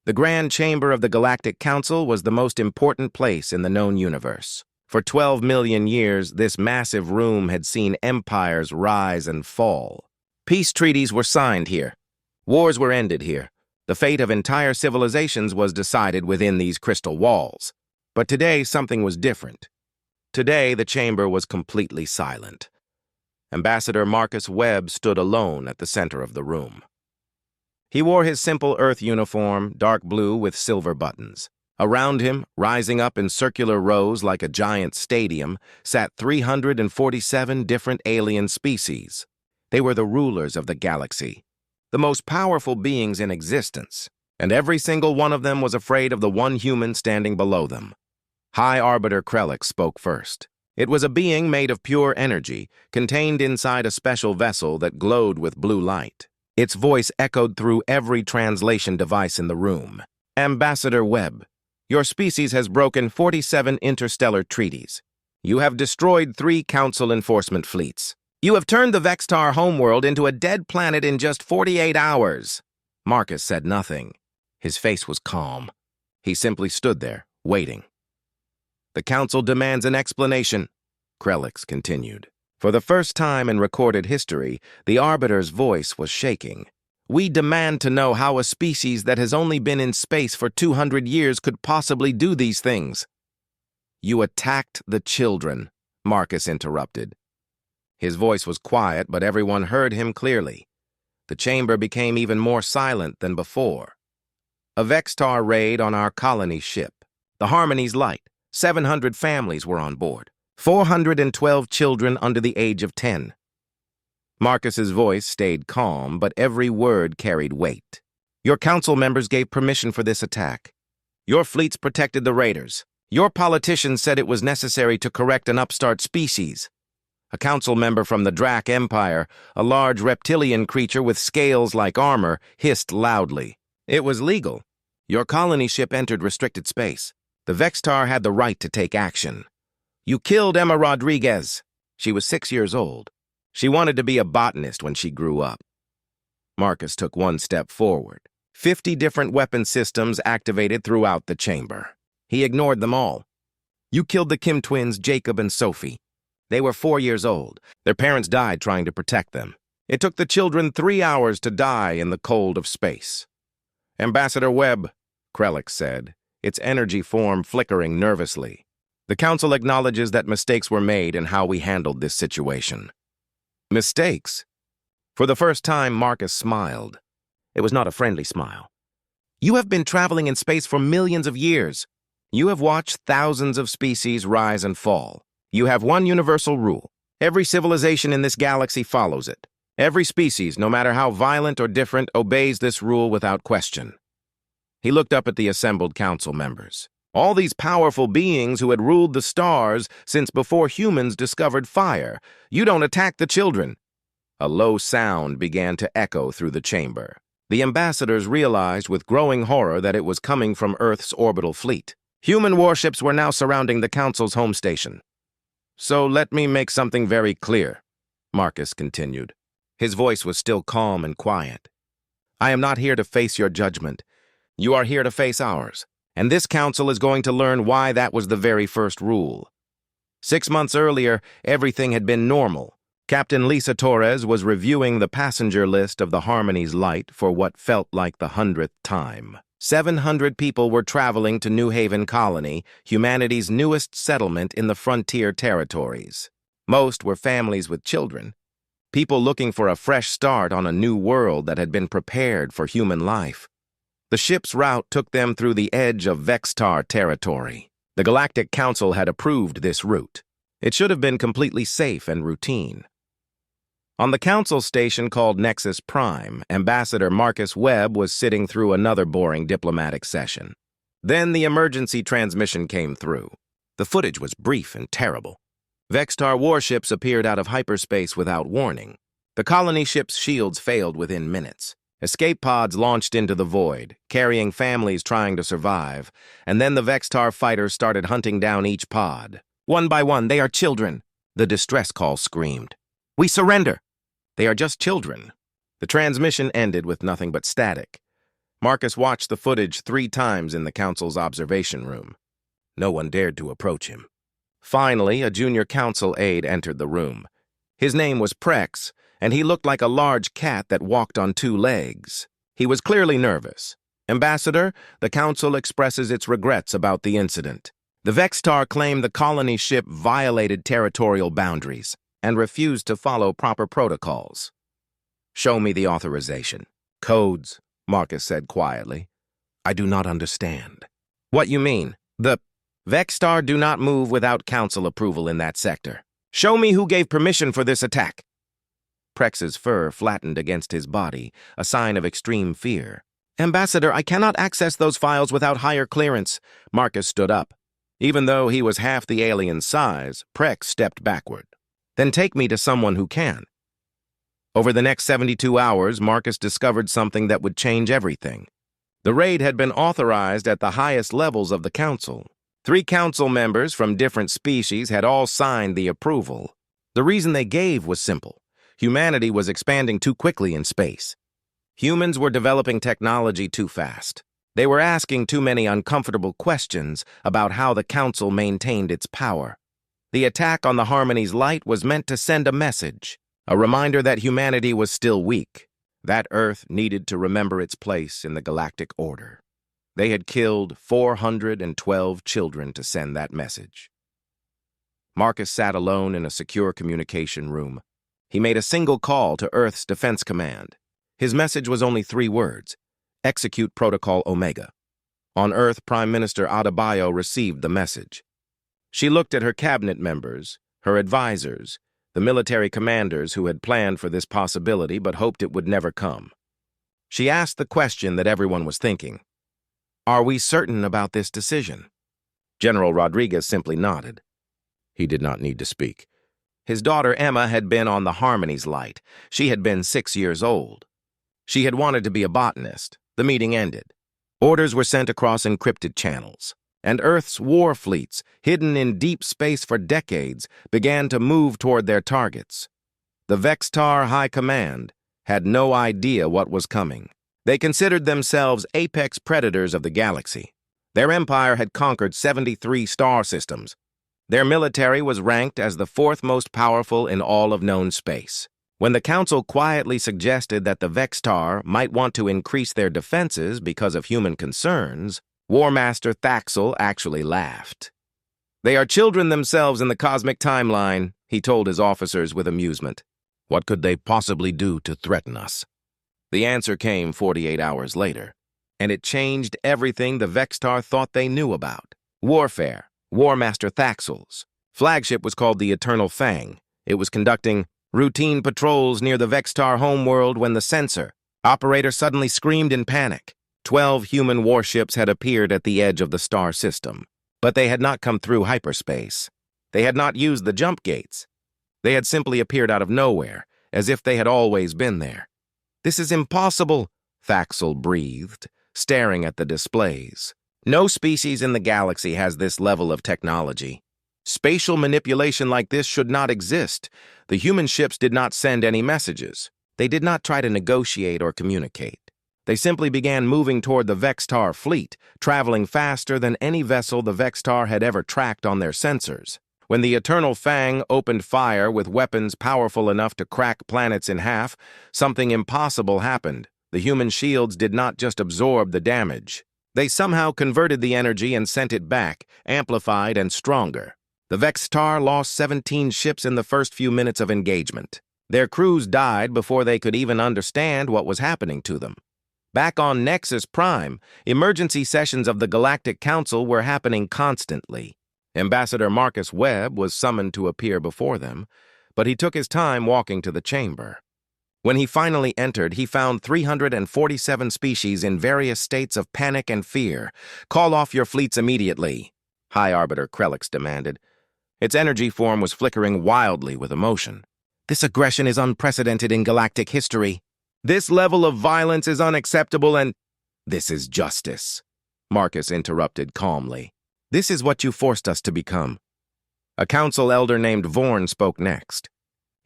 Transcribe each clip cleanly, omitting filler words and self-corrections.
The Grand Chamber of the Galactic Council was the most important place in the known universe. For 12 million years, this massive room had seen empires rise and fall. Peace treaties were signed here. Wars were ended here. The fate of entire civilizations was decided within these crystal walls. But today, something was different. Today, the chamber was completely silent. Ambassador Marcus Webb stood alone at the center of the room. He wore his simple Earth uniform, dark blue with silver buttons. Around him, rising up in circular rows like a giant stadium, sat 347 different alien species. They were the rulers of the galaxy, the most powerful beings in existence, and every single one of them was afraid of the one human standing below them. High Arbiter Krelix spoke first. It was a being made of pure energy, contained inside a special vessel that glowed with blue light. Its voice echoed through every translation device in the room. Ambassador Webb, your species has broken 47 interstellar treaties. You have destroyed 3 Council enforcement fleets. You have turned the Vextar homeworld into a dead planet in just 48 hours. Marcus said nothing. His face was calm. He simply stood there, waiting. The Council demands an explanation, Krelix continued. For the first time in recorded history, the Arbiter's voice was shaking. We demand to know how a species that has only been in space for 200 years could possibly do these things. You attacked the children, Marcus interrupted. His voice was quiet, but everyone heard him clearly. The chamber became even more silent than before. A Vextar raid on our colony ship. The Harmony's Light. 700 families were on board. 412 children under the age of 10. Marcus's voice stayed calm, but every word carried weight. Your council members gave permission for this attack. Your fleets protected the raiders. Your politicians said it was necessary to correct an upstart species. A council member from the Drac Empire, a large reptilian creature with scales like armor, hissed loudly. It was legal. Your colony ship entered restricted space. The Vextar had the right to take action. You killed Emma Rodriguez. She was 6 years old. She wanted to be a botanist when she grew up. Marcus took one step forward. 50 different weapon systems activated throughout the chamber. He ignored them all. You killed the Kim twins, Jacob and Sophie. They were 4 years old. Their parents died trying to protect them. It took the children 3 hours to die in the cold of space. Ambassador Webb, Krelix said, its energy form flickering nervously. The Council acknowledges that mistakes were made in how we handled this situation. Mistakes? For the first time, Marcus smiled. It was not a friendly smile. You have been traveling in space for millions of years. You have watched thousands of species rise and fall. You have one universal rule. Every civilization in this galaxy follows it. Every species, no matter how violent or different, obeys this rule without question. He looked up at the assembled council members. All these powerful beings who had ruled the stars since before humans discovered fire. You don't attack the children. A low sound began to echo through the chamber. The ambassadors realized with growing horror that it was coming from Earth's orbital fleet. Human warships were now surrounding the Council's home station. So let me make something very clear, Marcus continued. His voice was still calm and quiet. I am not here to face your judgment. You are here to face ours. And this council is going to learn why that was the very first rule. 6 months earlier, everything had been normal. Captain Lisa Torres was reviewing the passenger list of the Harmony's Light for what felt like the 100th time. 700 people were traveling to New Haven Colony, humanity's newest settlement in the frontier territories. Most were families with children, people looking for a fresh start on a new world that had been prepared for human life. The ship's route took them through the edge of Vextar territory. The Galactic Council had approved this route. It should have been completely safe and routine. On the council station called Nexus Prime, Ambassador Marcus Webb was sitting through another boring diplomatic session. Then the emergency transmission came through. The footage was brief and terrible. Vextar warships appeared out of hyperspace without warning. The colony ship's shields failed within minutes. Escape pods launched into the void, carrying families trying to survive, and then the Vextar fighters started hunting down each pod. One by one, they are children, the distress call screamed. We surrender. They are just children. The transmission ended with nothing but static. Marcus watched the footage 3 times in the council's observation room. No one dared to approach him. Finally, a junior council aide entered the room. His name was Prex, and he looked like a large cat that walked on 2 legs. He was clearly nervous. "Ambassador, the council expresses its regrets about the incident. The Vextar claimed the colony ship violated territorial boundaries and refused to follow proper protocols." "Show me the authorization." "Codes," Marcus said quietly. "I do not understand." "What you mean? The Vextar do not move without council approval in that sector. Show me who gave permission for this attack." Prex's fur flattened against his body, a sign of extreme fear. "Ambassador, I cannot access those files without higher clearance." Marcus stood up. Even though he was half the alien's size, Prex stepped backward. "Then take me to someone who can." Over the next 72 hours, Marcus discovered something that would change everything. The raid had been authorized at the highest levels of the council. 3 council members from different species had all signed the approval. The reason they gave was simple. Humanity was expanding too quickly in space. Humans were developing technology too fast. They were asking too many uncomfortable questions about how the council maintained its power. The attack on the Harmony's light was meant to send a message, a reminder that humanity was still weak, that Earth needed to remember its place in the galactic order. They had killed 412 children to send that message. Marcus sat alone in a secure communication room. He made a single call to Earth's Defense Command. His message was only 3 words: execute Protocol Omega. On Earth, Prime Minister Adebayo received the message. She looked at her cabinet members, her advisors, the military commanders who had planned for this possibility but hoped it would never come. She asked the question that everyone was thinking: "Are we certain about this decision?" General Rodriguez simply nodded. He did not need to speak. His daughter Emma had been on the Harmony's light. She had been 6 years old. She had wanted to be a botanist. The meeting ended. Orders were sent across encrypted channels, and Earth's war fleets, hidden in deep space for decades, began to move toward their targets. The Vextar High Command had no idea what was coming. They considered themselves apex predators of the galaxy. Their empire had conquered 73 star systems. Their military was ranked as the 4th most powerful in all of known space. When the council quietly suggested that the Vextar might want to increase their defenses because of human concerns, War Master Thaxel actually laughed. "They are children themselves in the cosmic timeline," he told his officers with amusement. "What could they possibly do to threaten us?" The answer came 48 hours later, and it changed everything the Vextar thought they knew about. Warfare. War Master Thaxel's flagship was called the Eternal Fang. It was conducting routine patrols near the Vextar homeworld when the sensor operator suddenly screamed in panic. 12 human warships had appeared at the edge of the star system, but they had not come through hyperspace. They had not used the jump gates. They had simply appeared out of nowhere, as if they had always been there. "This is impossible," Thaxel breathed, staring at the displays. "No species in the galaxy has this level of technology. Spatial manipulation like this should not exist. The human ships did not send any messages. They did not try to negotiate or communicate. They simply began moving toward the Vextar fleet, traveling faster than any vessel the Vextar had ever tracked on their sensors. When the Eternal Fang opened fire with weapons powerful enough to crack planets in half, something impossible happened. The human shields did not just absorb the damage. They somehow converted the energy and sent it back, amplified and stronger. The Vextar lost 17 ships in the first few minutes of engagement. Their crews died before they could even understand what was happening to them. Back on Nexus Prime, emergency sessions of the Galactic Council were happening constantly. Ambassador Marcus Webb was summoned to appear before them, but he took his time walking to the chamber. When he finally entered, he found 347 species in various states of panic and fear. "Call off your fleets immediately," High Arbiter Krelix demanded. Its energy form was flickering wildly with emotion. "This aggression is unprecedented in galactic history. This level of violence is unacceptable and—" "This is justice," Marcus interrupted calmly. "This is what you forced us to become." A council elder named Vorn spoke next.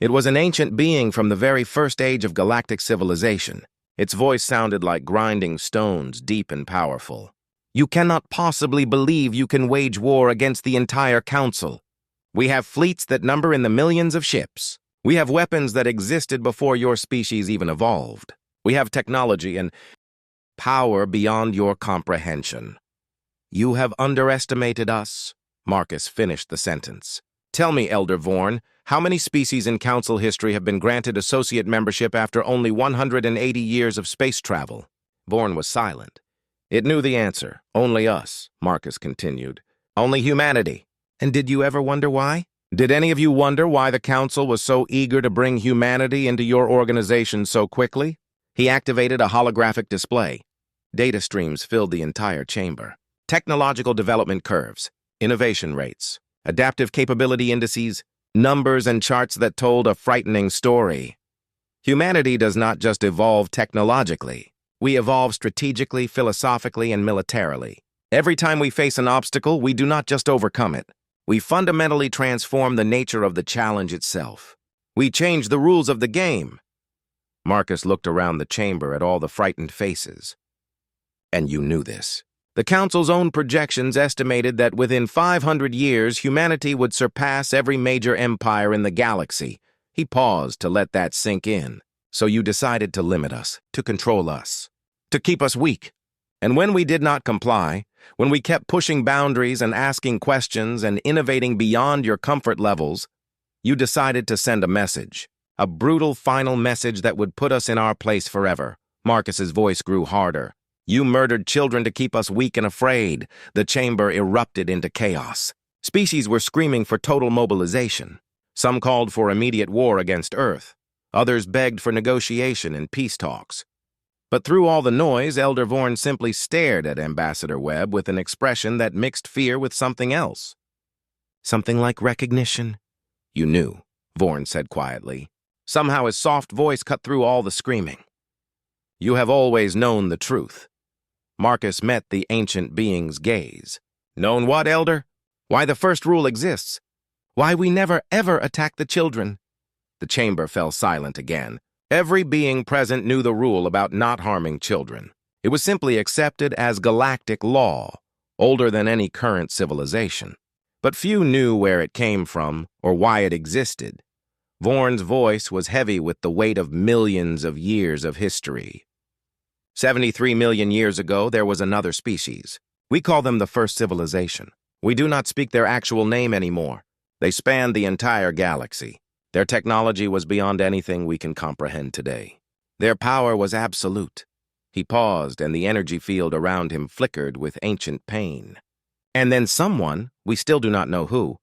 It was an ancient being from the very first age of galactic civilization. Its voice sounded like grinding stones, deep and powerful. "You cannot possibly believe you can wage war against the entire council. We have fleets that number in the millions of ships. We have weapons that existed before your species even evolved. We have technology and power beyond your comprehension. You have underestimated us." Marcus finished the sentence. "Tell me, Elder Vorn, how many species in Council history have been granted associate membership after only 180 years of space travel?" Vorn was silent. "It knew the answer. Only us," Marcus continued. "Only humanity. And did you ever wonder why? Did any of you wonder why the Council was so eager to bring humanity into your organization so quickly?" He activated a holographic display. Data streams filled the entire chamber. Technological development curves, innovation rates, adaptive capability indices, numbers and charts that told a frightening story. Humanity does not just evolve technologically. We evolve strategically, philosophically, and militarily. Every time we face an obstacle, we do not just overcome it. We fundamentally transform the nature of the challenge itself. We change the rules of the game. Marcus looked around the chamber at all the frightened faces. "And you knew this." The Council's own projections estimated that within 500 years, humanity would surpass every major empire in the galaxy. He paused to let that sink in. "So you decided to limit us, to control us, to keep us weak. And when we did not comply, when we kept pushing boundaries and asking questions and innovating beyond your comfort levels, you decided to send a message, a brutal final message that would put us in our place forever." Marcus's voice grew harder. "You murdered children to keep us weak and afraid." The chamber erupted into chaos. Species were screaming for total mobilization. Some called for immediate war against Earth. Others begged for negotiation and peace talks. But through all the noise, Elder Vorn simply stared at Ambassador Webb with an expression that mixed fear with something else. "Something like recognition." "You knew," Vorn said quietly. Somehow his soft voice cut through all the screaming. "You have always known the truth." Marcus met the ancient being's gaze. "Known what, Elder? Why the first rule exists. Why we never ever attack the children." The chamber fell silent again. Every being present knew the rule about not harming children. It was simply accepted as galactic law, older than any current civilization. But few knew where it came from or why it existed. Vorn's voice was heavy with the weight of millions of years of history. 73 million years ago, there was another species. We call them the first civilization. We do not speak their actual name anymore. They spanned the entire galaxy. Their technology was beyond anything we can comprehend today. Their power was absolute. He paused, and the energy field around him flickered with ancient pain. And then someone, we still do not know who,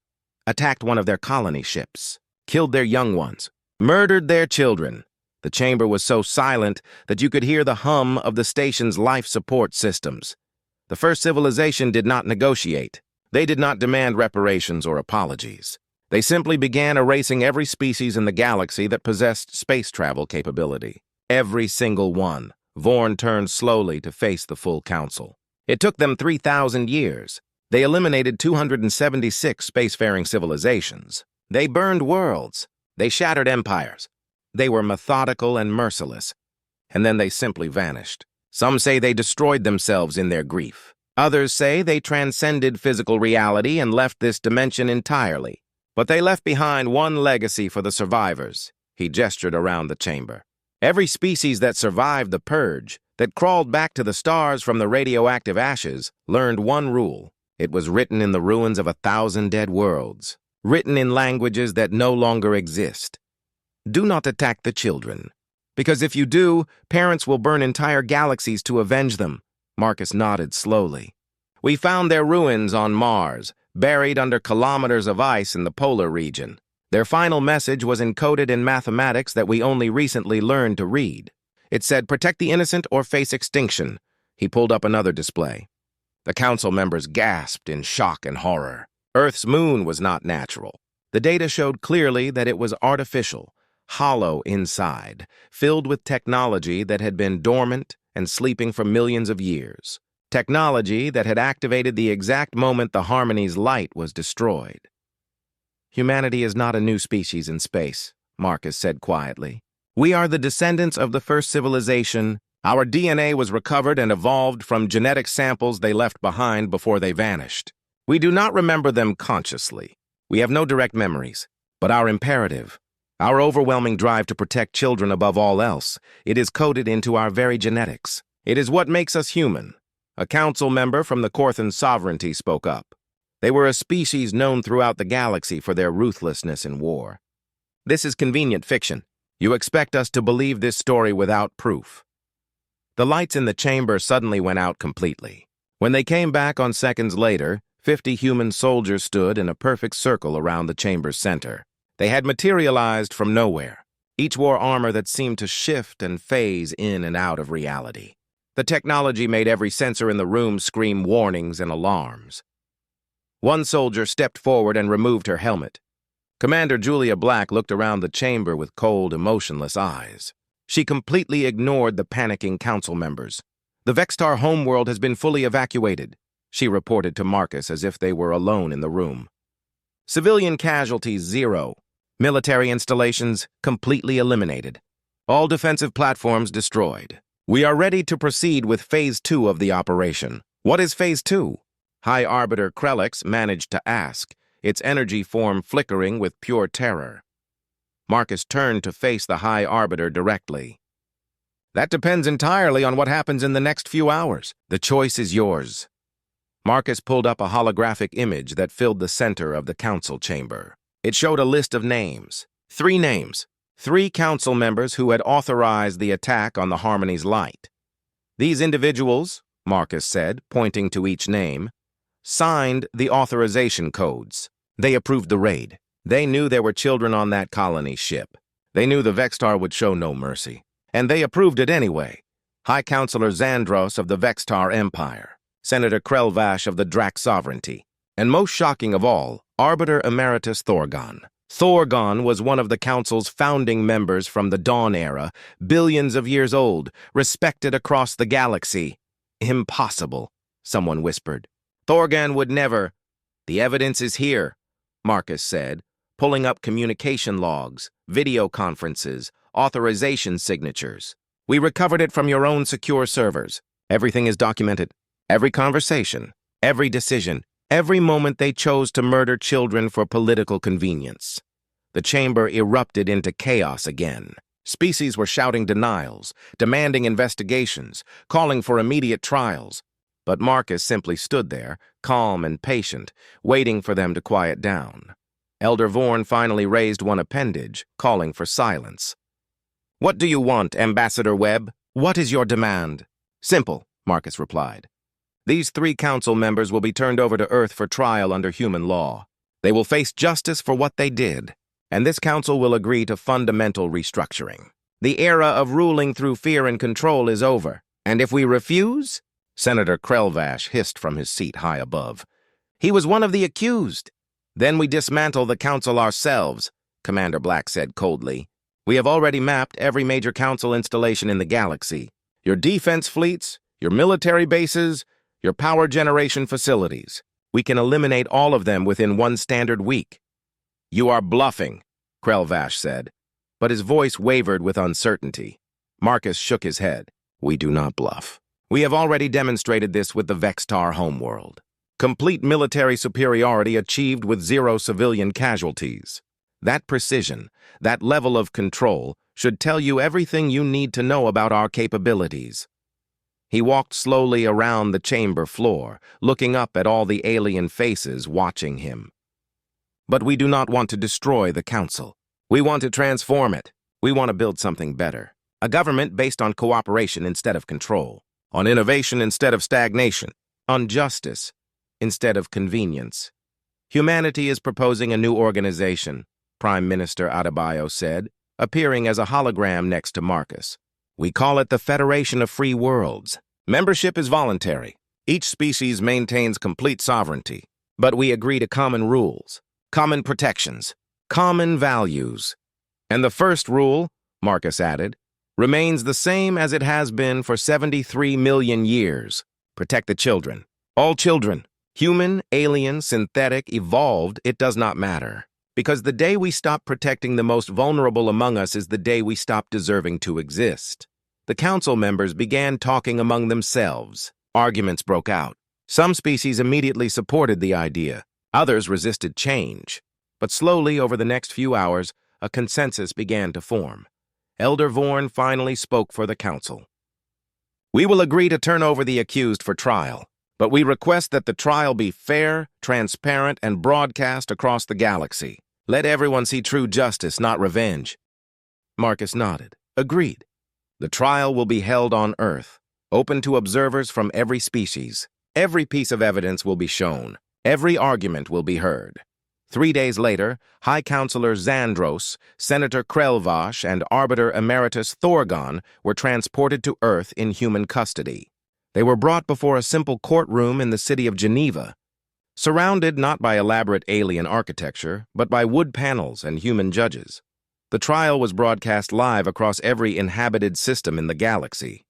attacked one of their colony ships, killed their young ones, murdered their children. The chamber was so silent that you could hear the hum of the station's life support systems. The first civilization did not negotiate. They did not demand reparations or apologies. They simply began erasing every species in the galaxy that possessed space travel capability. Every single one. Vorn turned slowly to face the full council. It took them 3,000 years. They eliminated 276 spacefaring civilizations. They burned worlds. They shattered empires. They were methodical and merciless. And then they simply vanished. Some say they destroyed themselves in their grief. Others say they transcended physical reality and left this dimension entirely. But they left behind one legacy for the survivors. He gestured around the chamber. Every species that survived the purge, that crawled back to the stars from the radioactive ashes, learned one rule. It was written in the ruins of 1,000 dead worlds, written in languages that no longer exist. Do not attack the children, because if you do, parents will burn entire galaxies to avenge them. Marcus nodded slowly. We found their ruins on Mars, buried under kilometers of ice in the polar region. Their final message was encoded in mathematics that we only recently learned to read. It said, "Protect the innocent or face extinction." He pulled up another display. The council members gasped in shock and horror. Earth's moon was not natural. The data showed clearly that it was artificial, hollow inside, filled with technology that had been dormant and sleeping for millions of years. Technology that had activated the exact moment the Harmony's light was destroyed. Humanity is not a new species in space, Marcus said quietly. We are the descendants of the first civilization, Our DNA was recovered and evolved from genetic samples they left behind before they vanished. We do not remember them consciously. We have no direct memories, but our imperative, our overwhelming drive to protect children above all else, it is coded into our very genetics. It is what makes us human. A council member from the Corthan sovereignty spoke up. They were a species known throughout the galaxy for their ruthlessness in war. This is convenient fiction. You expect us to believe this story without proof. The lights in the chamber suddenly went out completely. When they came back on seconds later, 50 human soldiers stood in a perfect circle around the chamber's center. They had materialized from nowhere. Each wore armor that seemed to shift and phase in and out of reality. The technology made every sensor in the room scream warnings and alarms. One soldier stepped forward and removed her helmet. Commander Julia Black looked around the chamber with cold, emotionless eyes. She completely ignored the panicking council members. The Vextar homeworld has been fully evacuated, she reported to Marcus as if they were alone in the room. Civilian casualties 0. Military installations completely eliminated. All defensive platforms destroyed. We are ready to proceed with Phase 2 of the operation. What is Phase 2? High Arbiter Krelix managed to ask, its energy form flickering with pure terror. Marcus turned to face the High Arbiter directly. That depends entirely on what happens in the next few hours. The choice is yours. Marcus pulled up a holographic image that filled the center of the council chamber. It showed a list of names. 3 names. 3 council members who had authorized the attack on the Harmony's light. These individuals, Marcus said, pointing to each name, signed the authorization codes. They approved the raid. They knew there were children on that colony ship. They knew the Vextar would show no mercy. And they approved it anyway. High Counselor Xandros of the Vextar Empire, Senator Krelvash of the Drac Sovereignty, and most shocking of all, Arbiter Emeritus Thorgon. Thorgon was one of the Council's founding members from the Dawn era, billions of years old, respected across the galaxy. Impossible, someone whispered. Thorgon would never. The evidence is here, Marcus said, pulling up communication logs, video conferences, authorization signatures. We recovered it from your own secure servers. Everything is documented. Every conversation, every decision, every moment they chose to murder children for political convenience. The chamber erupted into chaos again. Species were shouting denials, demanding investigations, calling for immediate trials. But Marcus simply stood there, calm and patient, waiting for them to quiet down. Elder Vorn finally raised one appendage, calling for silence. What do you want, Ambassador Webb? What is your demand? Simple, Marcus replied. These 3 council members will be turned over to Earth for trial under human law. They will face justice for what they did, and this council will agree to fundamental restructuring. The era of ruling through fear and control is over, and if we refuse, Senator Krelvash hissed from his seat high above. He was one of the accused. Then we dismantle the council ourselves, Commander Black said coldly. We have already mapped every major council installation in the galaxy. Your defense fleets, your military bases, your power generation facilities. We can eliminate all of them within 1 standard week. You are bluffing, Krelvash said, but his voice wavered with uncertainty. Marcus shook his head. We do not bluff. We have already demonstrated this with the Vextar homeworld. Complete military superiority achieved with 0 civilian casualties. That precision, that level of control, should tell you everything you need to know about our capabilities. He walked slowly around the chamber floor, looking up at all the alien faces watching him. But we do not want to destroy the council. We want to transform it. We want to build something better. A government based on cooperation instead of control, on innovation instead of stagnation, on justice instead of convenience. Humanity is proposing a new organization, Prime Minister Adebayo said, appearing as a hologram next to Marcus. We call it the Federation of Free Worlds. Membership is voluntary. Each species maintains complete sovereignty, but we agree to common rules, common protections, common values. And the first rule, Marcus added, remains the same as it has been for 73 million years. Protect the children. All children. Human, alien, synthetic, evolved, it does not matter. Because the day we stop protecting the most vulnerable among us is the day we stop deserving to exist. The council members began talking among themselves. Arguments broke out. Some species immediately supported the idea. Others resisted change. But slowly, over the next few hours, a consensus began to form. Elder Vorn finally spoke for the council. "We will agree to turn over the accused for trial, but we request that the trial be fair, transparent, and broadcast across the galaxy. Let everyone see true justice, not revenge." Marcus nodded. Agreed. The trial will be held on Earth, open to observers from every species. Every piece of evidence will be shown. Every argument will be heard. 3 days later, High Counselor Xandros, Senator Krelvash, and Arbiter Emeritus Thorgon were transported to Earth in human custody. They were brought before a simple courtroom in the city of Geneva, surrounded not by elaborate alien architecture, but by wood panels and human judges. The trial was broadcast live across every inhabited system in the galaxy.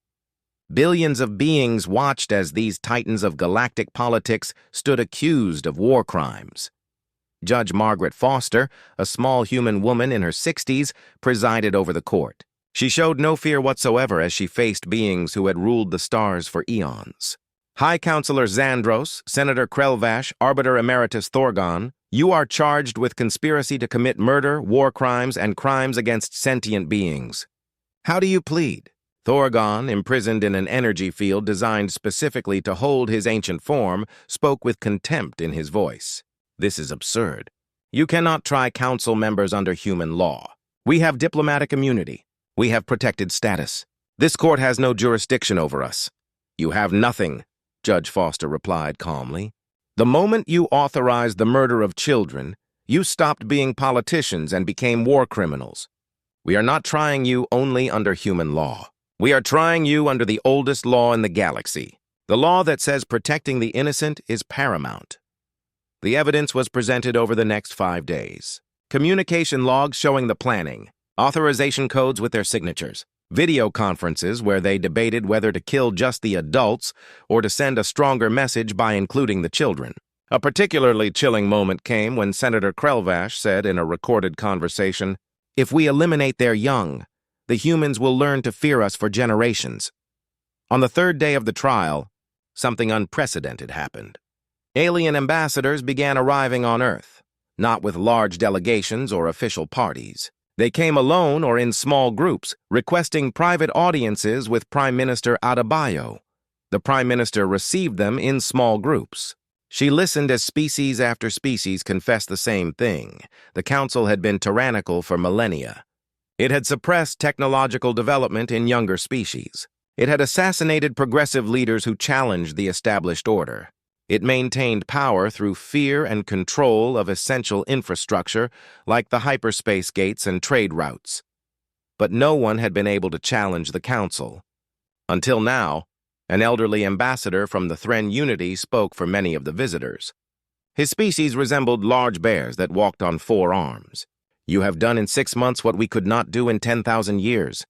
Billions of beings watched as these titans of galactic politics stood accused of war crimes. Judge Margaret Foster, a small human woman in her 60s, presided over the court. She showed no fear whatsoever as she faced beings who had ruled the stars for eons. "High Counselor Xandros, Senator Krelvash, Arbiter Emeritus Thorgon, you are charged with conspiracy to commit murder, war crimes, and crimes against sentient beings. How do you plead?" Thorgon, imprisoned in an energy field designed specifically to hold his ancient form, spoke with contempt in his voice. "This is absurd. You cannot try council members under human law. We have diplomatic immunity. We have protected status. This court has no jurisdiction over us." "You have nothing," Judge Foster replied calmly. "The moment you authorized the murder of children, you stopped being politicians and became war criminals. We are not trying you only under human law. We are trying you under the oldest law in the galaxy, the law that says protecting the innocent is paramount." The evidence was presented over the next 5 days. Communication logs showing the planning, authorization codes with their signatures, video conferences where they debated whether to kill just the adults or to send a stronger message by including the children. A particularly chilling moment came when Senator Krelvash said in a recorded conversation, "If we eliminate their young, the humans will learn to fear us for generations." On the 3rd day of the trial, something unprecedented happened. Alien ambassadors began arriving on Earth, not with large delegations or official parties. They came alone or in small groups, requesting private audiences with Prime Minister Adebayo. The Prime Minister received them in small groups. She listened as species after species confessed the same thing. The Council had been tyrannical for millennia. It had suppressed technological development in younger species. It had assassinated progressive leaders who challenged the established order. It maintained power through fear and control of essential infrastructure like the hyperspace gates and trade routes. But no one had been able to challenge the Council. Until now, an elderly ambassador from the Thren Unity spoke for many of the visitors. His species resembled large bears that walked on 4 arms. "You have done in 6 months what we could not do in 10,000 years.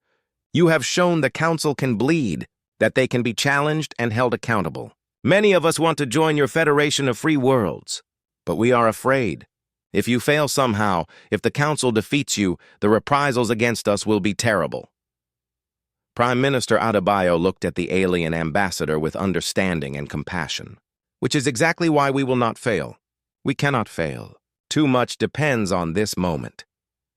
You have shown the Council can bleed, that they can be challenged and held accountable. Many of us want to join your Federation of Free Worlds, but we are afraid. If you fail somehow, if the Council defeats you, the reprisals against us will be terrible." Prime Minister Adebayo looked at the alien ambassador with understanding and compassion. "Which is exactly why we will not fail. We cannot fail. Too much depends on this moment."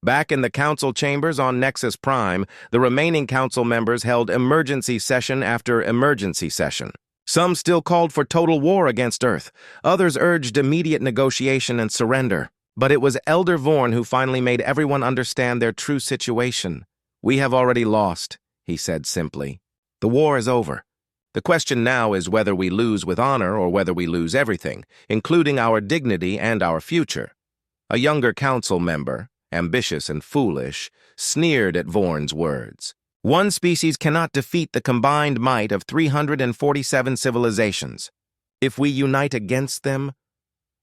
Back in the Council chambers on Nexus Prime, the remaining Council members held emergency session after emergency session. Some still called for total war against Earth. Others urged immediate negotiation and surrender. But it was Elder Vorn who finally made everyone understand their true situation. "We have already lost," he said simply. "The war is over. The question now is whether we lose with honor or whether we lose everything, including our dignity and our future." A younger council member, ambitious and foolish, sneered at Vorn's words. "One species cannot defeat the combined might of 347 civilizations. If we unite against them,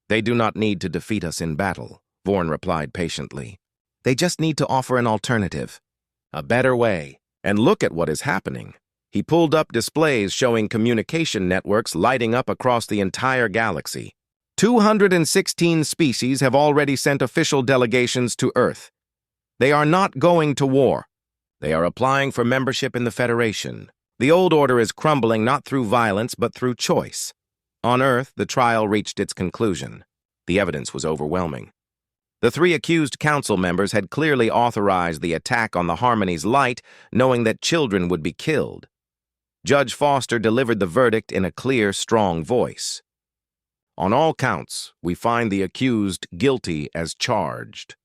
they do not need to defeat us in battle," Vorn replied patiently. "They just need to offer an alternative, a better way. And look at what is happening." He pulled up displays showing communication networks lighting up across the entire galaxy. 216 species have already sent official delegations to Earth. They are not going to war. They are applying for membership in the Federation. The old order is crumbling not through violence but through choice. On Earth, the trial reached its conclusion. The evidence was overwhelming. The three accused council members had clearly authorized the attack on the Harmony's light, knowing that children would be killed. Judge Foster delivered the verdict in a clear, strong voice. On all counts, we find the accused guilty as charged.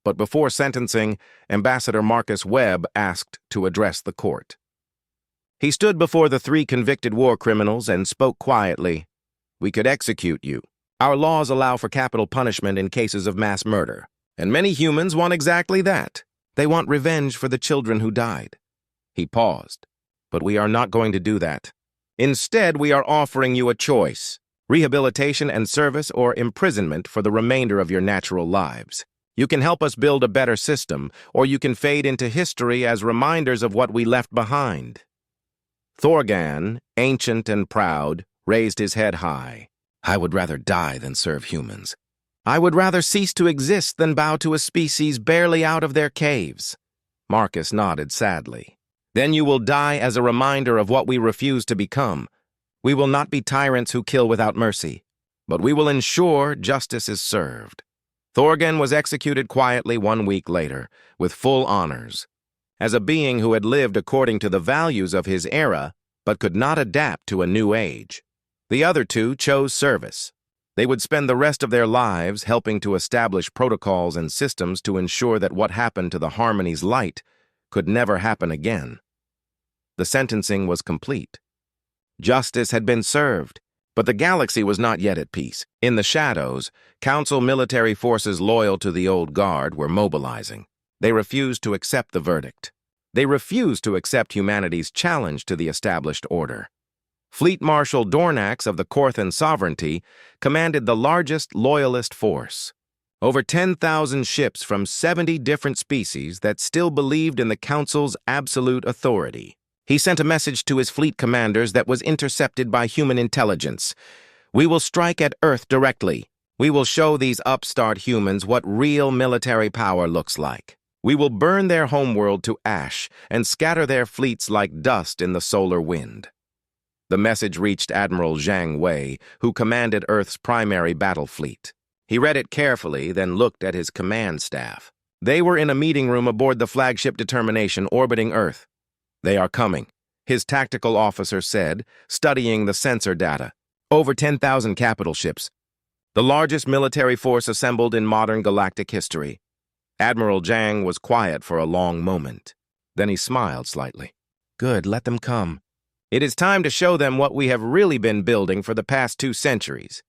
But before sentencing, Ambassador Marcus Webb asked to address the court. He stood before the three convicted war criminals and spoke quietly. "We could execute you. Our laws allow for capital punishment in cases of mass murder, and many humans want exactly that. They want revenge for the children who died." He paused. "But we are not going to do that. Instead, we are offering you a choice: rehabilitation and service or imprisonment for the remainder of your natural lives. You can help us build a better system, or you can fade into history as reminders of what we left behind." Thorgan, ancient and proud, raised his head high. "I would rather die than serve humans. I would rather cease to exist than bow to a species barely out of their caves." Marcus nodded sadly. "Then you will die as a reminder of what we refuse to become. We will not be tyrants who kill without mercy, but we will ensure justice is served." Thorgan was executed quietly 1 week later, with full honors. As a being who had lived according to the values of his era, but could not adapt to a new age. The other two chose service. They would spend the rest of their lives helping to establish protocols and systems to ensure that what happened to the Harmony's light could never happen again. The sentencing was complete. Justice had been served, but the galaxy was not yet at peace. In the shadows, Council military forces loyal to the old guard were mobilizing. They refused to accept the verdict. They refused to accept humanity's challenge to the established order. Fleet Marshal Dornax of the Corthan Sovereignty commanded the largest loyalist force. Over 10,000 ships from 70 different species that still believed in the Council's absolute authority. He sent a message to his fleet commanders that was intercepted by human intelligence. "We will strike at Earth directly. We will show these upstart humans what real military power looks like. We will burn their homeworld to ash and scatter their fleets like dust in the solar wind." The message reached Admiral Zhang Wei, who commanded Earth's primary battle fleet. He read it carefully, then looked at his command staff. They were in a meeting room aboard the flagship Determination orbiting Earth. "They are coming," his tactical officer said, studying the sensor data. "Over 10,000 capital ships. The largest military force assembled in modern galactic history." Admiral Zhang was quiet for a long moment. Then he smiled slightly. "Good, let them come. It is time to show them what we have really been building for the past 2 centuries.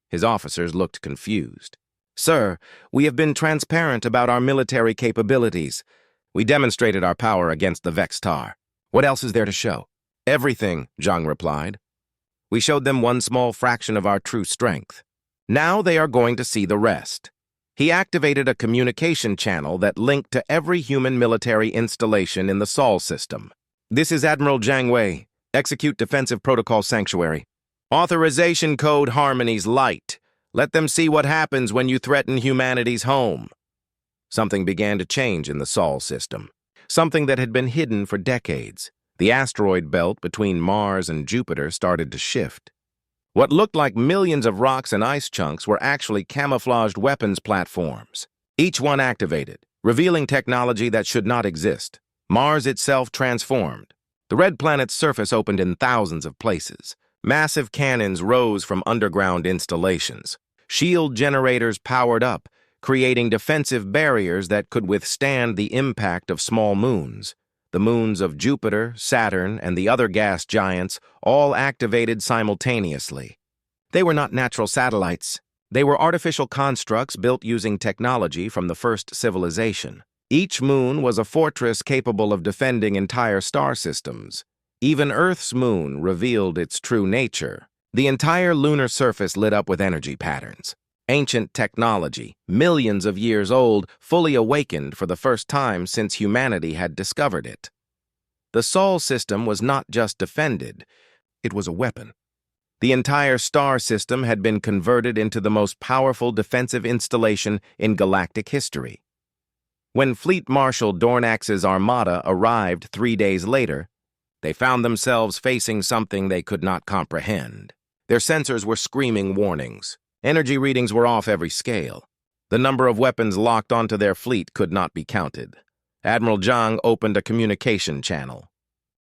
His officers looked confused. "Sir, we have been transparent about our military capabilities. We demonstrated our power against the Vextar. What else is there to show?" "Everything," Zhang replied. "We showed them one small fraction of our true strength. Now they are going to see the rest." He activated a communication channel that linked to every human military installation in the Sol system. "This is Admiral Zhang Wei. Execute Defensive Protocol Sanctuary. Authorization code Harmony's light. Let them see what happens when you threaten humanity's home." Something began to change in the Sol system. Something that had been hidden for decades. The asteroid belt between Mars and Jupiter started to shift. What looked like millions of rocks and ice chunks were actually camouflaged weapons platforms. Each one activated, revealing technology that should not exist. Mars itself transformed. The red planet's surface opened in thousands of places. Massive cannons rose from underground installations. Shield generators powered up, creating defensive barriers that could withstand the impact of small moons. The moons of Jupiter, Saturn, and the other gas giants all activated simultaneously. They were not natural satellites. They were artificial constructs built using technology from the first civilization. Each moon was a fortress capable of defending entire star systems. Even Earth's moon revealed its true nature. The entire lunar surface lit up with energy patterns. Ancient technology, millions of years old, fully awakened for the first time since humanity had discovered it. The Sol system was not just defended, it was a weapon. The entire star system had been converted into the most powerful defensive installation in galactic history. When Fleet Marshal Dornax's armada arrived 3 days later, they found themselves facing something they could not comprehend. Their sensors were screaming warnings. Energy readings were off every scale. The number of weapons locked onto their fleet could not be counted. Admiral Zhang opened a communication channel.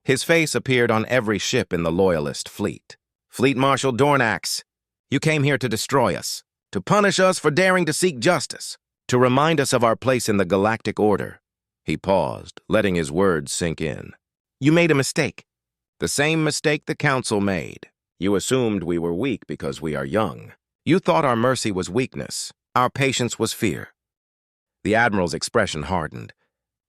His face appeared on every ship in the Loyalist fleet. "Fleet Marshal Dornax, you came here to destroy us, to punish us for daring to seek justice, to remind us of our place in the Galactic Order." He paused, letting his words sink in. "You made a mistake. The same mistake the Council made. You assumed we were weak because we are young. You thought our mercy was weakness. Our patience was fear." The Admiral's expression hardened.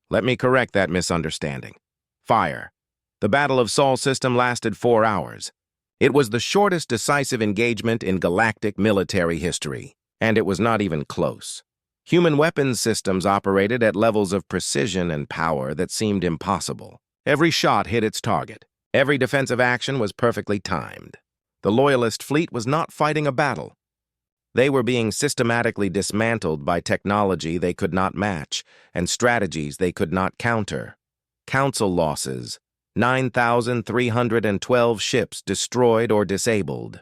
"Let me correct that misunderstanding. Fire. The Battle of Sol System lasted 4 hours. It was the shortest decisive engagement in galactic military history, and it was not even close. Human weapons systems operated at levels of precision and power that seemed impossible. Every shot hit its target. Every defensive action was perfectly timed. The Loyalist fleet was not fighting a battle. They were being systematically dismantled by technology they could not match and strategies they could not counter. Council losses: 9,312 ships destroyed or disabled.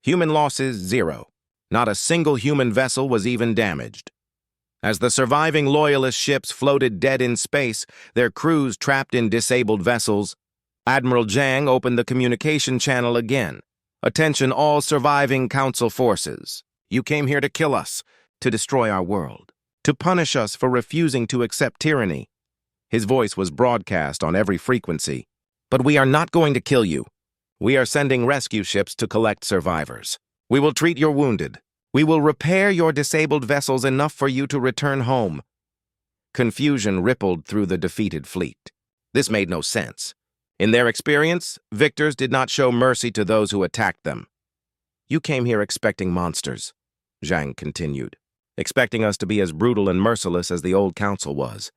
Human losses: 0. Not a single human vessel was even damaged. As the surviving Loyalist ships floated dead in space, their crews trapped in disabled vessels, Admiral Zhang opened the communication channel again. "Attention all surviving Council forces. You came here to kill us, to destroy our world, to punish us for refusing to accept tyranny." His voice was broadcast on every frequency. "But we are not going to kill you. We are sending rescue ships to collect survivors. We will treat your wounded. We will repair your disabled vessels enough for you to return home." Confusion rippled through the defeated fleet. This made no sense. In their experience, victors did not show mercy to those who attacked them. "You came here expecting monsters," Zhang continued, "expecting us to be as brutal and merciless as the old Council was.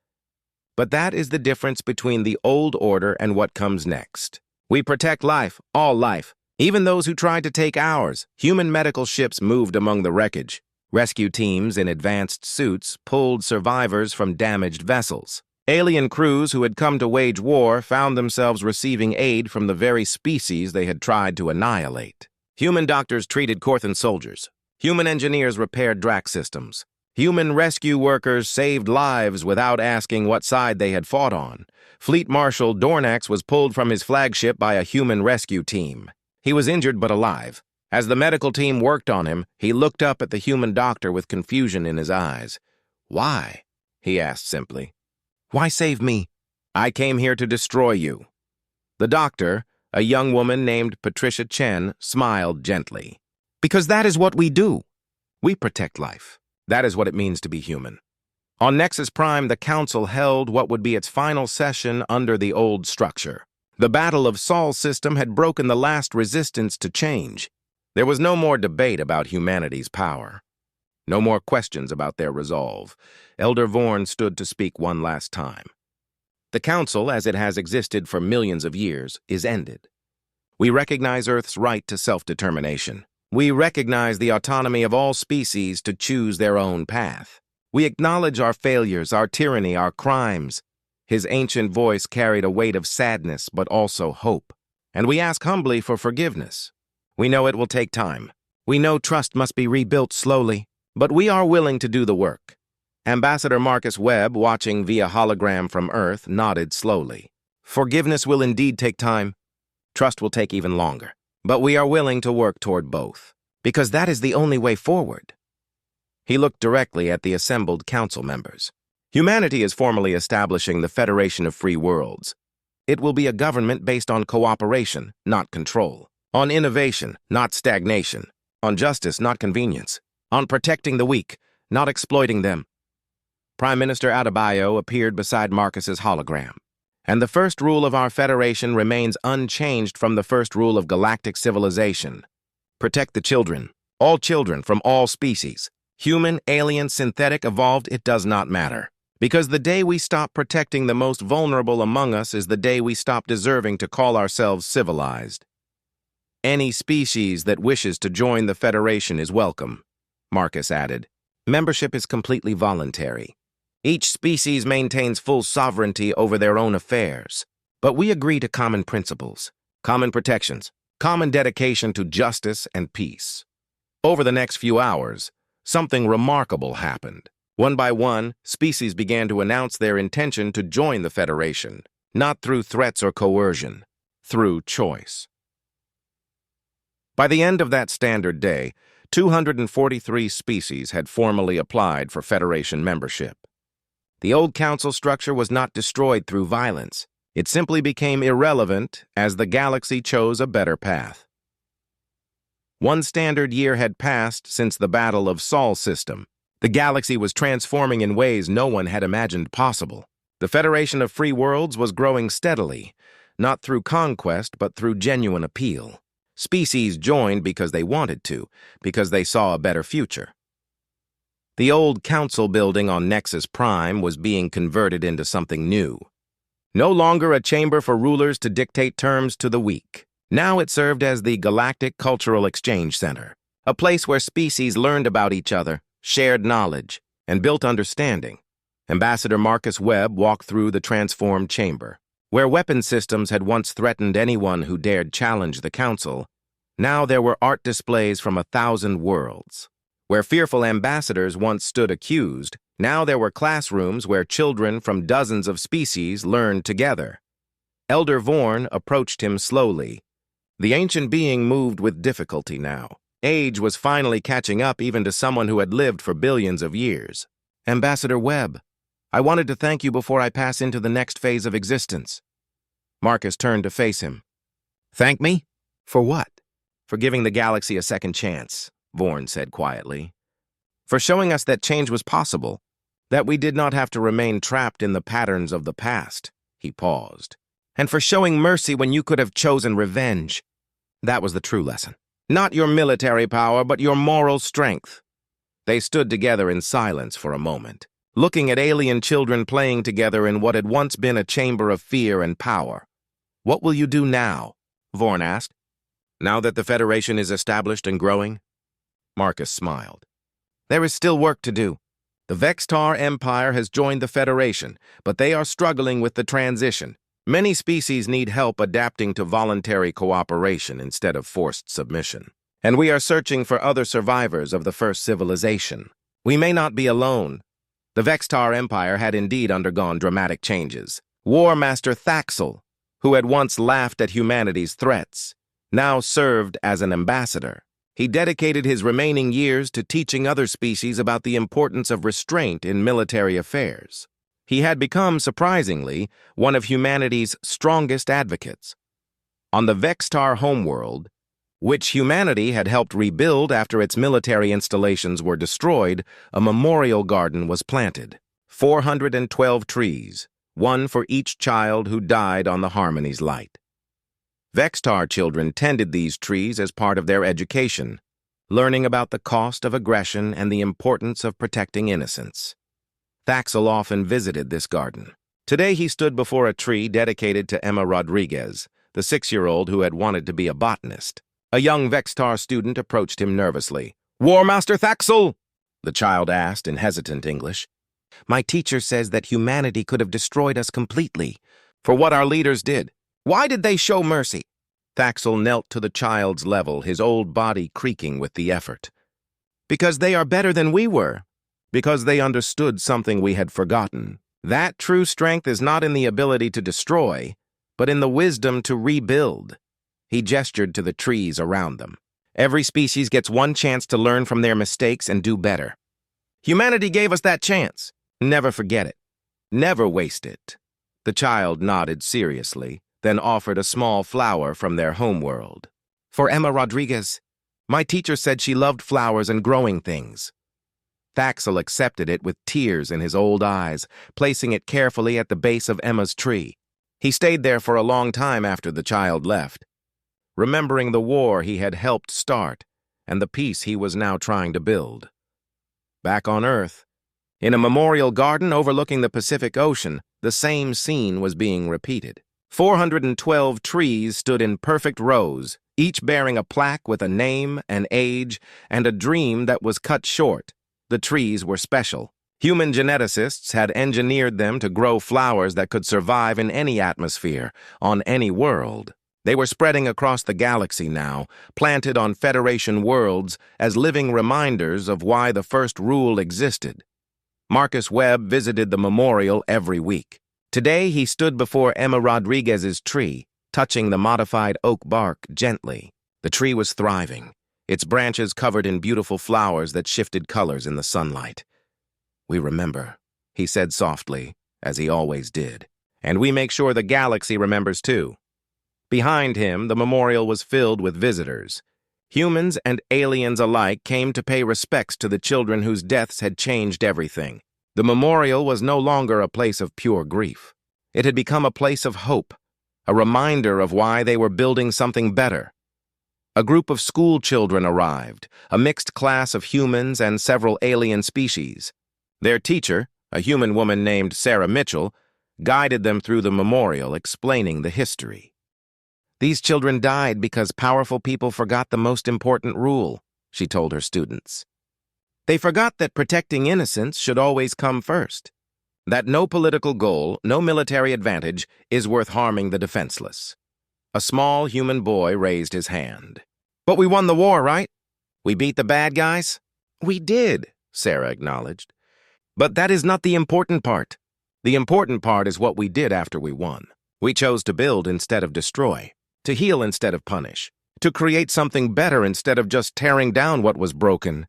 But that is the difference between the old order and what comes next. We protect life, all life, even those who tried to take ours." Human medical ships moved among the wreckage. Rescue teams in advanced suits pulled survivors from damaged vessels. Alien crews who had come to wage war found themselves receiving aid from the very species they had tried to annihilate. Human doctors treated Corthan soldiers. Human engineers repaired Drac systems. Human rescue workers saved lives without asking what side they had fought on. Fleet Marshal Dornax was pulled from his flagship by a human rescue team. He was injured but alive. As the medical team worked on him, he looked up at the human doctor with confusion in his eyes. "Why?" he asked simply. "Why save me?" "I came here to destroy you." The doctor, a young woman named Patricia Chen, smiled gently. "Because that is what we do. We protect life. That is what it means to be human." On Nexus Prime, the Council held what would be its final session under the old structure. The Battle of Sol System had broken the last resistance to change. There was no more debate about humanity's power. No more questions about their resolve. Elder Vorn stood to speak one last time. "The Council, as it has existed for millions of years, is ended. We recognize Earth's right to self-determination. We recognize the autonomy of all species to choose their own path. We acknowledge our failures, our tyranny, our crimes." His ancient voice carried a weight of sadness, but also hope. "And we ask humbly for forgiveness. We know it will take time. We know trust must be rebuilt slowly, but we are willing to do the work." Ambassador Marcus Webb, watching via hologram from Earth, nodded slowly. "Forgiveness will indeed take time. Trust will take even longer. But we are willing to work toward both, because that is the only way forward." He looked directly at the assembled Council members. "Humanity is formally establishing the Federation of Free Worlds. It will be a government based on cooperation, not control. On innovation, not stagnation. On justice, not convenience. On protecting the weak, not exploiting them." Prime Minister Adebayo appeared beside Marcus's hologram. "And the first rule of our Federation remains unchanged from the first rule of galactic civilization. Protect the children. All children from all species. Human, alien, synthetic, evolved, it does not matter. Because the day we stop protecting the most vulnerable among us is the day we stop deserving to call ourselves civilized. Any species that wishes to join the Federation is welcome," Marcus added. "Membership is completely voluntary. Each species maintains full sovereignty over their own affairs, but we agree to common principles, common protections, common dedication to justice and peace. Over the next few hours, something remarkable happened. One by one, species began to announce their intention to join the Federation, not through threats or coercion, through choice. By the end of that standard day, 243 species had formally applied for Federation membership. The old council structure was not destroyed through violence. It simply became irrelevant as the galaxy chose a better path. One standard year had passed since the Battle of Sol system. The galaxy was transforming in ways no one had imagined possible. The Federation of Free Worlds was growing steadily, not through conquest but through genuine appeal. Species joined because they wanted to, because they saw a better future. The old council building on Nexus Prime was being converted into something new. No longer a chamber for rulers to dictate terms to the weak. Now it served as the Galactic Cultural Exchange Center, a place where species learned about each other, shared knowledge, and built understanding. Ambassador Marcus Webb walked through the transformed chamber. Where weapon systems had once threatened anyone who dared challenge the council, now there were art displays from 1,000 worlds. Where fearful ambassadors once stood accused, now there were classrooms where children from dozens of species learned together. Elder Vorn approached him slowly. The ancient being moved with difficulty now. Age was finally catching up even to someone who had lived for billions of years. Ambassador Webb, I wanted to thank you before I pass into the next phase of existence. Marcus turned to face him. Thank me? For what? For giving the galaxy a second chance, Vorn said quietly. For showing us that change was possible, that we did not have to remain trapped in the patterns of the past. He paused. And for showing mercy when you could have chosen revenge. That was the true lesson. Not your military power, but your moral strength. They stood together in silence for a moment, looking at alien children playing together in what had once been a chamber of fear and power. What will you do now? Vorn asked. Now that the Federation is established and growing? Marcus smiled. There is still work to do. The Vextar Empire has joined the Federation, but they are struggling with the transition. Many species need help adapting to voluntary cooperation instead of forced submission. And we are searching for other survivors of the first civilization. We may not be alone. The Vextar Empire had indeed undergone dramatic changes. War Master Thaxel, who had once laughed at humanity's threats, now served as an ambassador. He dedicated his remaining years to teaching other species about the importance of restraint in military affairs. He had become, surprisingly, one of humanity's strongest advocates. On the Vextar homeworld, which humanity had helped rebuild after its military installations were destroyed, a memorial garden was planted. 412 trees, one for each child who died on the Harmony's light. Vextar children tended these trees as part of their education, learning about the cost of aggression and the importance of protecting innocence. Thaxel often visited this garden. Today he stood before a tree dedicated to Emma Rodriguez, the 6-year-old who had wanted to be a botanist. A young Vextar student approached him nervously. War Master Thaxel? The child asked in hesitant English. My teacher says that humanity could have destroyed us completely for what our leaders did. Why did they show mercy? Thaxel knelt to the child's level, his old body creaking with the effort. Because they are better than we were. Because they understood something we had forgotten. That true strength is not in the ability to destroy, but in the wisdom to rebuild. He gestured to the trees around them. Every species gets one chance to learn from their mistakes and do better. Humanity gave us that chance. Never forget it. Never waste it. The child nodded seriously, then offered a small flower from their homeworld. For Emma Rodriguez, my teacher said she loved flowers and growing things. Thaxel accepted it with tears in his old eyes, placing it carefully at the base of Emma's tree. He stayed there for a long time after the child left, remembering the war he had helped start and the peace he was now trying to build. Back on Earth, in a memorial garden overlooking the Pacific Ocean, the same scene was being repeated. 412 trees stood in perfect rows, each bearing a plaque with a name, an age, and a dream that was cut short. The trees were special. Human geneticists had engineered them to grow flowers that could survive in any atmosphere, on any world. They were spreading across the galaxy now, planted on Federation worlds as living reminders of why the first rule existed. Marcus Webb visited the memorial every week. Today he stood before Emma Rodriguez's tree, touching the modified oak bark gently. The tree was thriving, its branches covered in beautiful flowers that shifted colors in the sunlight. "We remember," he said softly, as he always did. "And we make sure the galaxy remembers too." Behind him, the memorial was filled with visitors. Humans and aliens alike came to pay respects to the children whose deaths had changed everything. The memorial was no longer a place of pure grief. It had become a place of hope, a reminder of why they were building something better. A group of school children arrived, a mixed class of humans and several alien species. Their teacher, a human woman named Sarah Mitchell, guided them through the memorial, explaining the history. "These children died because powerful people forgot the most important rule," she told her students. "They forgot that protecting innocence should always come first. That no political goal, no military advantage, is worth harming the defenseless." A small human boy raised his hand. "But we won the war, right? We beat the bad guys?" "We did," Sarah acknowledged. "But that is not the important part. The important part is what we did after we won. We chose to build instead of destroy, to heal instead of punish, to create something better instead of just tearing down what was broken."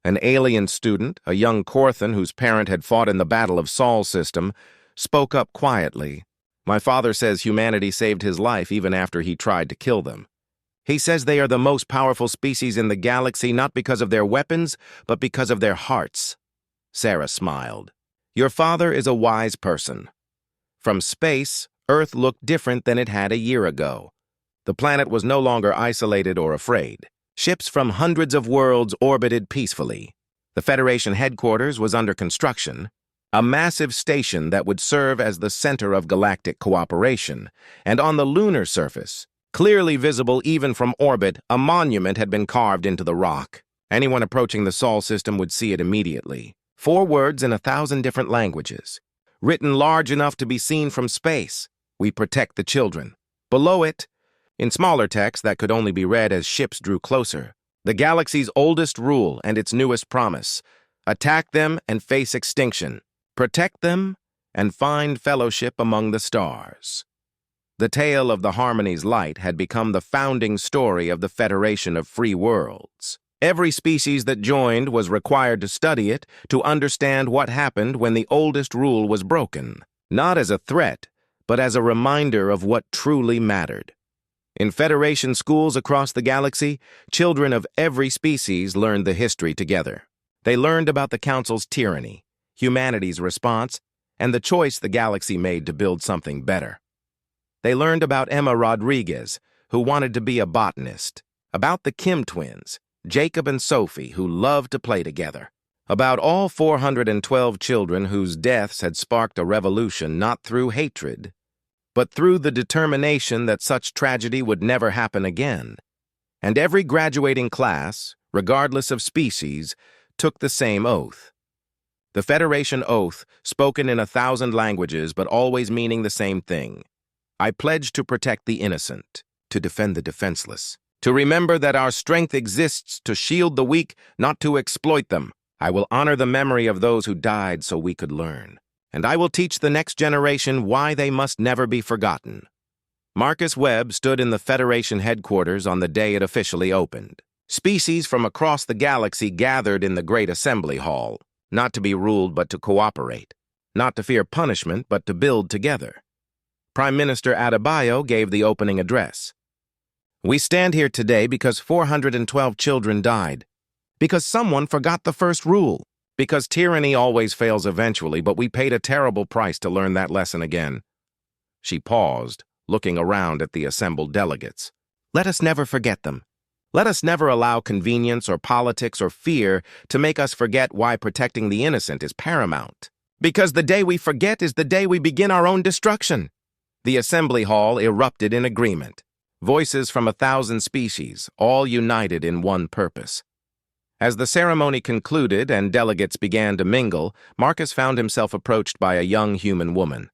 An alien student, a young Corthan whose parent had fought in the Battle of Sol system, spoke up quietly. "My father says humanity saved his life even after he tried to kill them. He says they are the most powerful species in the galaxy not because of their weapons, but because of their hearts." Sarah smiled. "Your father is a wise person. From space, Earth looked different than it had a year ago. The planet was no longer isolated or afraid. Ships from hundreds of worlds orbited peacefully. The Federation headquarters was under construction, a massive station that would serve as the center of galactic cooperation. And on the lunar surface, clearly visible even from orbit, a monument had been carved into the rock. Anyone approaching the Sol system would see it immediately. 4 words in 1,000 different languages, written large enough to be seen from space. "We protect the children." Below it, in smaller text that could only be read as ships drew closer, the galaxy's oldest rule and its newest promise: attack them and face extinction, protect them and find fellowship among the stars. The tale of the Harmony's light had become the founding story of the Federation of Free Worlds. Every species that joined was required to study it, to understand what happened when the oldest rule was broken, not as a threat, but as a reminder of what truly mattered. In Federation schools across the galaxy, children of every species learned the history together. They learned about the Council's tyranny, humanity's response, and the choice the galaxy made to build something better. They learned about Emma Rodriguez, who wanted to be a botanist, about the Kim twins, Jacob and Sophie, who loved to play together, about all 412 children whose deaths had sparked a revolution not through hatred, but through the determination that such tragedy would never happen again. And every graduating class, regardless of species, took the same oath. The Federation oath, spoken in 1,000 languages but always meaning the same thing. "I pledge to protect the innocent, to defend the defenseless, to remember that our strength exists to shield the weak, not to exploit them. I will honor the memory of those who died so we could learn. And I will teach the next generation why they must never be forgotten." Marcus Webb stood in the Federation headquarters on the day it officially opened. Species from across the galaxy gathered in the Great Assembly Hall, not to be ruled but to cooperate, not to fear punishment but to build together. Prime Minister Adebayo gave the opening address. "We stand here today because 412 children died, because someone forgot the first rule, because tyranny always fails eventually, but we paid a terrible price to learn that lesson again." She paused, looking around at the assembled delegates. "Let us never forget them. Let us never allow convenience or politics or fear to make us forget why protecting the innocent is paramount. Because the day we forget is the day we begin our own destruction." The assembly hall erupted in agreement. Voices from 1,000 species, all united in one purpose. As the ceremony concluded and delegates began to mingle, Marcus found himself approached by a young human woman.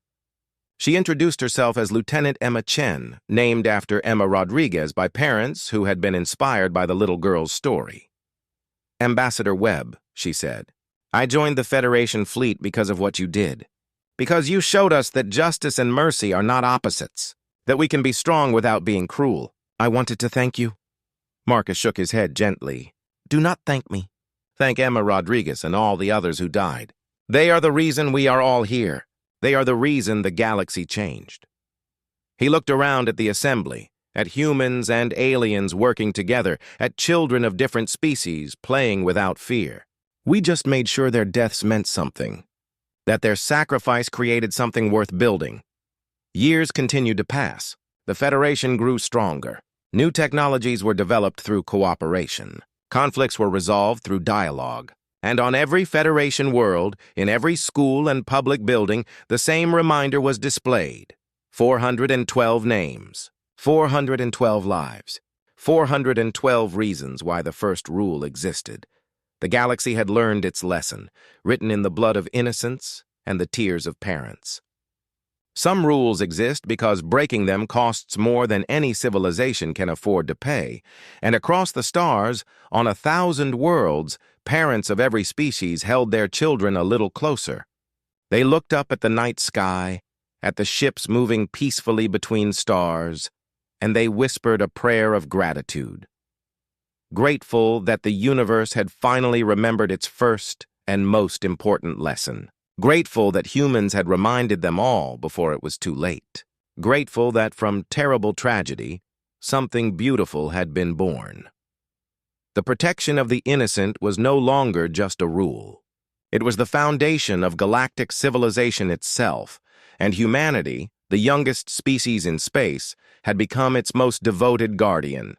She introduced herself as Lieutenant Emma Chen, named after Emma Rodriguez by parents who had been inspired by the little girl's story. "Ambassador Webb," she said, "I joined the Federation fleet because of what you did. Because you showed us that justice and mercy are not opposites, that we can be strong without being cruel. I wanted to thank you." Marcus shook his head gently. "Do not thank me. Thank Emma Rodriguez and all the others who died. They are the reason we are all here. They are the reason the galaxy changed." He looked around at the assembly, at humans and aliens working together, at children of different species playing without fear. "We just made sure their deaths meant something, that their sacrifice created something worth building." Years continued to pass. The Federation grew stronger. New technologies were developed through cooperation. Conflicts were resolved through dialogue. And on every Federation world, in every school and public building, the same reminder was displayed. 412 names, 412 lives, 412 reasons why the first rule existed. The galaxy had learned its lesson, written in the blood of innocence and the tears of parents. Some rules exist because breaking them costs more than any civilization can afford to pay, and across the stars, on 1,000 worlds, parents of every species held their children a little closer. They looked up at the night sky, at the ships moving peacefully between stars, and they whispered a prayer of gratitude. Grateful that the universe had finally remembered its first and most important lesson. Grateful that humans had reminded them all before it was too late. Grateful that from terrible tragedy, something beautiful had been born. The protection of the innocent was no longer just a rule. It was the foundation of galactic civilization itself, and humanity, the youngest species in space, had become its most devoted guardian.